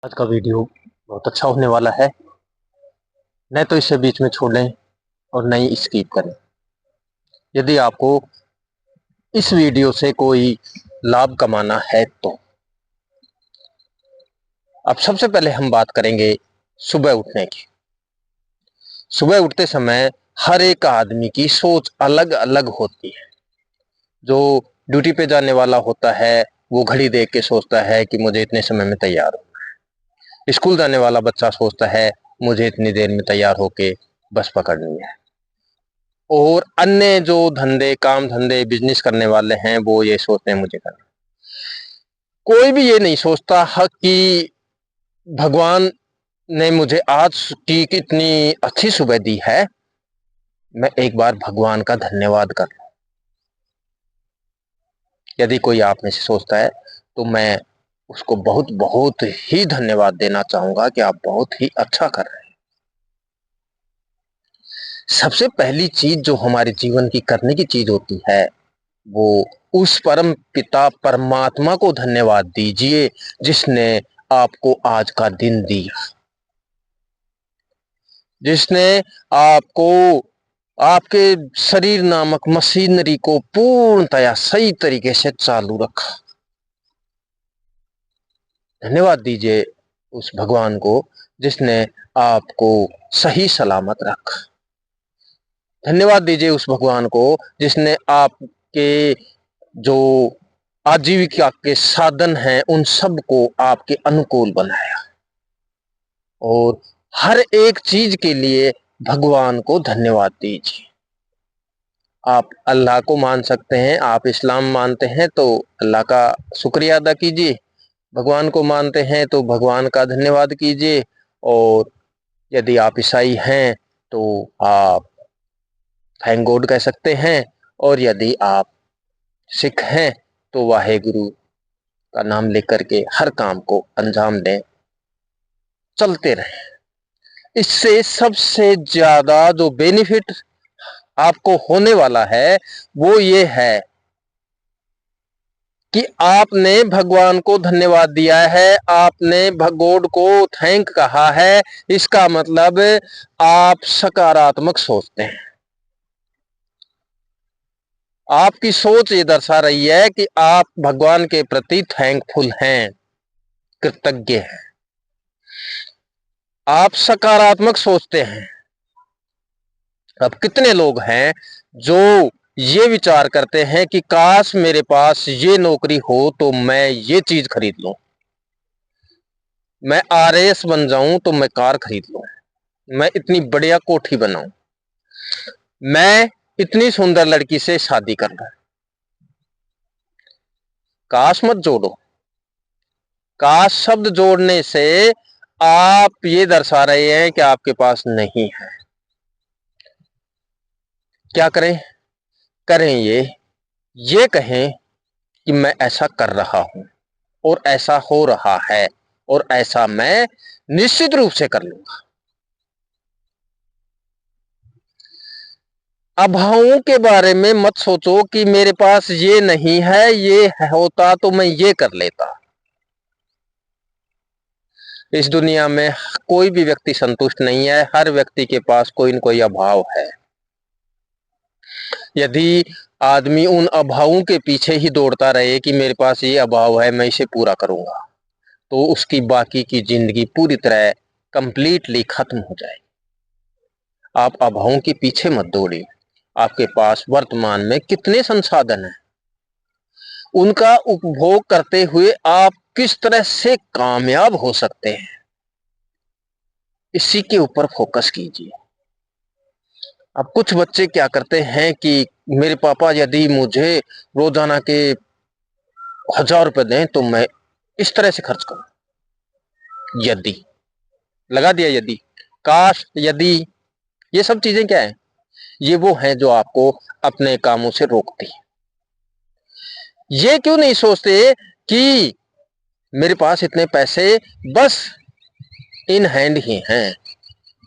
आज का वीडियो बहुत अच्छा होने वाला है। न तो इसे बीच में छोड़ें और न ही स्किप करें। यदि आपको इस वीडियो से कोई लाभ कमाना है तो अब सबसे पहले हम बात करेंगे सुबह उठने की। सुबह उठते समय हर एक आदमी की सोच अलग अलग होती है। जो ड्यूटी पे जाने वाला होता है वो घड़ी देख के सोचता है कि मुझे इतने समय में तैयार हो। स्कूल जाने वाला बच्चा सोचता है मुझे इतनी देर में तैयार होके बस पकड़नी है। और अन्य जो काम धंधे बिजनेस करने वाले हैं वो ये सोचते हैं मुझे करना। कोई भी ये नहीं सोचता कि भगवान ने मुझे आज की कितनी अच्छी सुबह दी है, मैं एक बार भगवान का धन्यवाद कर लूं। यदि कोई आप में से सोचता है तो मैं उसको बहुत बहुत ही धन्यवाद देना चाहूंगा कि आप बहुत ही अच्छा कर रहे हैं। सबसे पहली चीज जो हमारे जीवन की करने की चीज होती है वो उस परम पिता परमात्मा को धन्यवाद दीजिए जिसने आपको आज का दिन दिया, जिसने आपको आपके शरीर नामक मशीनरी को पूर्णतया सही तरीके से चालू रखा। धन्यवाद दीजिए उस भगवान को जिसने आपको सही सलामत रखा। धन्यवाद दीजिए उस भगवान को जिसने आपके जो आजीविका के साधन हैं उन सब को आपके अनुकूल बनाया। और हर एक चीज के लिए भगवान को धन्यवाद दीजिए। आप अल्लाह को मान सकते हैं, आप इस्लाम मानते हैं तो अल्लाह का शुक्रिया अदा कीजिए। भगवान को मानते हैं तो भगवान का धन्यवाद कीजिए। और यदि आप ईसाई हैं तो आप थैंक गॉड कह सकते हैं। और यदि आप सिख हैं तो वाहेगुरु का नाम लेकर के हर काम को अंजाम दें, चलते रहें। इससे सबसे ज्यादा जो बेनिफिट आपको होने वाला है वो ये है कि आपने भगवान को धन्यवाद दिया है, आपने गॉड को थैंक कहा है। इसका मतलब आप सकारात्मक सोचते हैं। आपकी सोच ये दर्शा रही है कि आप भगवान के प्रति थैंकफुल हैं, कृतज्ञ हैं। आप सकारात्मक सोचते हैं। अब कितने लोग हैं जो ये विचार करते हैं कि काश मेरे पास ये नौकरी हो तो मैं ये चीज खरीद लूं, मैं आरएएस बन जाऊं तो मैं कार खरीद लूं, मैं इतनी बढ़िया कोठी बनाऊं, मैं इतनी सुंदर लड़की से शादी कर लूं। काश मत जोड़ो। काश शब्द जोड़ने से आप ये दर्शा रहे हैं कि आपके पास नहीं है। क्या करें? करें ये कहें कि मैं ऐसा कर रहा हूं और ऐसा हो रहा है और ऐसा मैं निश्चित रूप से कर लूंगा। अभावों के बारे में मत सोचो कि मेरे पास ये नहीं है, ये होता तो मैं ये कर लेता। इस दुनिया में कोई भी व्यक्ति संतुष्ट नहीं है, हर व्यक्ति के पास कोई न कोई अभाव है। यदि आदमी उन अभावों के पीछे ही दौड़ता रहे कि मेरे पास ये अभाव है मैं इसे पूरा करूंगा, तो उसकी बाकी की जिंदगी पूरी तरह कंप्लीटली खत्म हो जाएगी। आप अभावों के पीछे मत दौड़िए। आपके पास वर्तमान में कितने संसाधन हैं, उनका उपभोग करते हुए आप किस तरह से कामयाब हो सकते हैं, इसी के ऊपर फोकस कीजिए। अब कुछ बच्चे क्या करते हैं कि मेरे पापा यदि मुझे रोजाना के 1000 रुपए दें तो मैं इस तरह से खर्च करूं। यदि लगा दिया, यदि, काश, यदि, ये सब चीजें क्या है? ये वो हैं जो आपको अपने कामों से रोकती है। ये क्यों नहीं सोचते कि मेरे पास इतने पैसे बस इन हैंड ही हैं,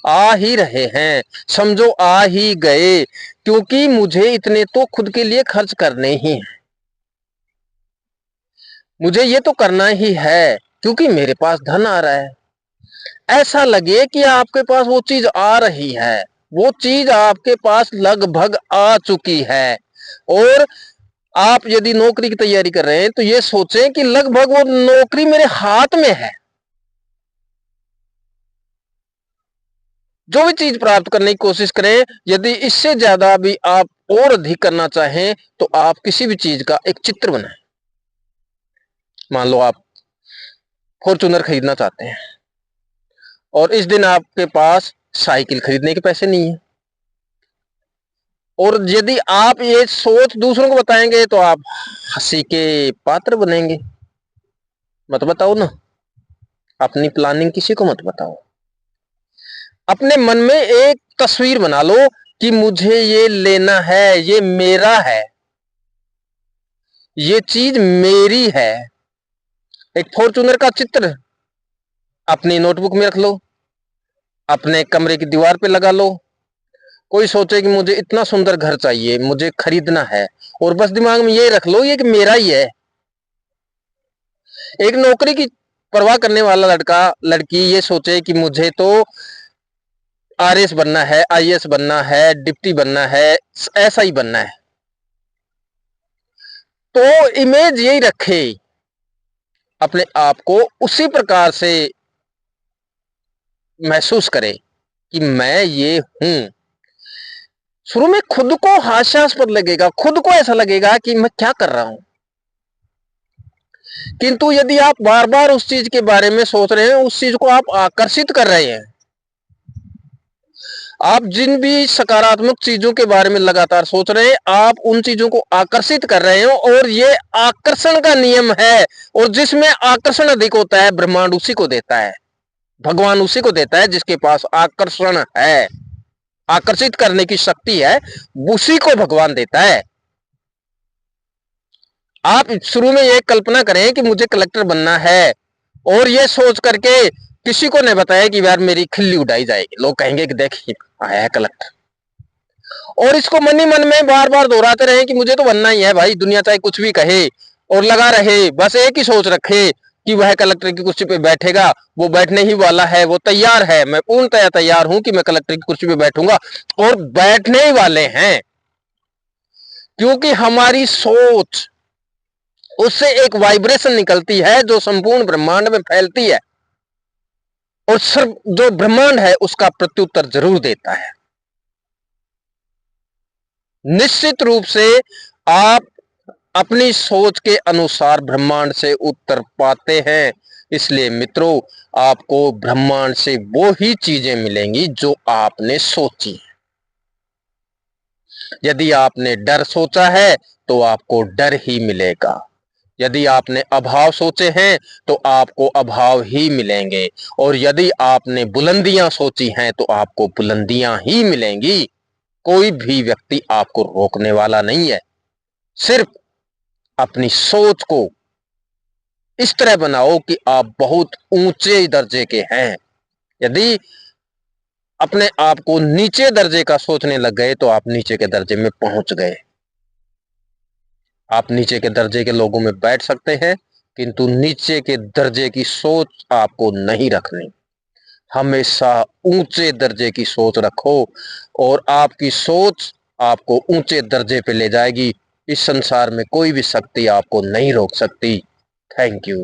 आ ही रहे हैं, समझो आ ही गए, क्योंकि मुझे इतने तो खुद के लिए खर्च करने ही हैं, मुझे ये तो करना ही है क्योंकि मेरे पास धन आ रहा है। ऐसा लगे कि आपके पास वो चीज आ रही है, वो चीज आपके पास लगभग आ चुकी है। और आप यदि नौकरी की तैयारी कर रहे हैं तो ये सोचें कि लगभग वो नौकरी मेरे हाथ में है। जो भी चीज प्राप्त करने की कोशिश करें, यदि इससे ज्यादा भी आप और अधिक करना चाहें तो आप किसी भी चीज का एक चित्र बनाएं। मान लो आप फॉर्च्यूनर खरीदना चाहते हैं और इस दिन आपके पास साइकिल खरीदने के पैसे नहीं है, और यदि आप ये सोच दूसरों को बताएंगे तो आप हंसी के पात्र बनेंगे। मत बताओ ना, अपनी प्लानिंग किसी को मत बताओ। अपने मन में एक तस्वीर बना लो कि मुझे ये लेना है, ये मेरा है, ये चीज मेरी है। एक फॉर्च्यूनर का चित्र अपनी नोटबुक में रख लो, अपने कमरे की दीवार पे लगा लो। कोई सोचे कि मुझे इतना सुंदर घर चाहिए, मुझे खरीदना है, और बस दिमाग में ये रख लो ये कि मेरा ही है। एक नौकरी की परवाह करने वाला लड़का लड़की ये सोचे कि मुझे तो आरएस बनना है, आईएएस बनना है, डिप्टी बनना है, ऐसा ही बनना है, तो इमेज यही रखे, अपने आप को उसी प्रकार से महसूस करे कि मैं ये हूं। शुरू में खुद को हास्यास्पद लगेगा, खुद को ऐसा लगेगा कि मैं क्या कर रहा हूं, किंतु यदि आप बार बार उस चीज के बारे में सोच रहे हैं, उस चीज को आप आकर्षित कर रहे हैं, आप जिन भी सकारात्मक चीजों के बारे में लगातार सोच रहे हैं, आप उन चीजों को आकर्षित कर रहे हो। और ये आकर्षण का नियम है, और जिसमें आकर्षण अधिक होता है ब्रह्मांड उसी को देता है, भगवान उसी को देता है जिसके पास आकर्षण है, आकर्षित करने की शक्ति है, उसी को भगवान देता है। आप शुरू में ये कल्पना करें कि मुझे कलेक्टर बनना है, और ये सोच करके किसी को नहीं बताया कि यार मेरी खिल्ली उड़ाई जाएगी, लोग कहेंगे कि देखिए आया है कलेक्टर, और इसको मन ही मन में बार बार दोहराते रहे कि मुझे तो बनना ही है भाई, दुनिया चाहे कुछ भी कहे, और लगा रहे, बस एक ही सोच रखे कि वह कलेक्टर की कुर्सी पे बैठेगा, वो बैठने ही वाला है, वो तैयार है, मैं पूर्णतया तैयार हूं कि मैं कलेक्टर की कुर्सी पे बैठूंगा, और बैठने ही वाले हैं। क्योंकि हमारी सोच, उससे एक वाइब्रेशन निकलती है जो संपूर्ण ब्रह्मांड में फैलती है, और सिर्फ जो ब्रह्मांड है उसका प्रत्युत्तर जरूर देता है। निश्चित रूप से आप अपनी सोच के अनुसार ब्रह्मांड से उत्तर पाते हैं। इसलिए मित्रों, आपको ब्रह्मांड से वो ही चीजें मिलेंगी जो आपने सोची। यदि आपने डर सोचा है तो आपको डर ही मिलेगा, यदि आपने अभाव सोचे हैं तो आपको अभाव ही मिलेंगे, और यदि आपने बुलंदियां सोची हैं तो आपको बुलंदियां ही मिलेंगी। कोई भी व्यक्ति आपको रोकने वाला नहीं है। सिर्फ अपनी सोच को इस तरह बनाओ कि आप बहुत ऊंचे दर्जे के हैं। यदि अपने आप को नीचे दर्जे का सोचने लग गए तो आप नीचे के दर्जे में पहुंच गए। आप नीचे के दर्जे के लोगों में बैठ सकते हैं, किंतु नीचे के दर्जे की सोच आपको नहीं रखनी। हमेशा ऊंचे दर्जे की सोच रखो, और आपकी सोच आपको ऊंचे दर्जे पे ले जाएगी। इस संसार में कोई भी शक्ति आपको नहीं रोक सकती। Thank you.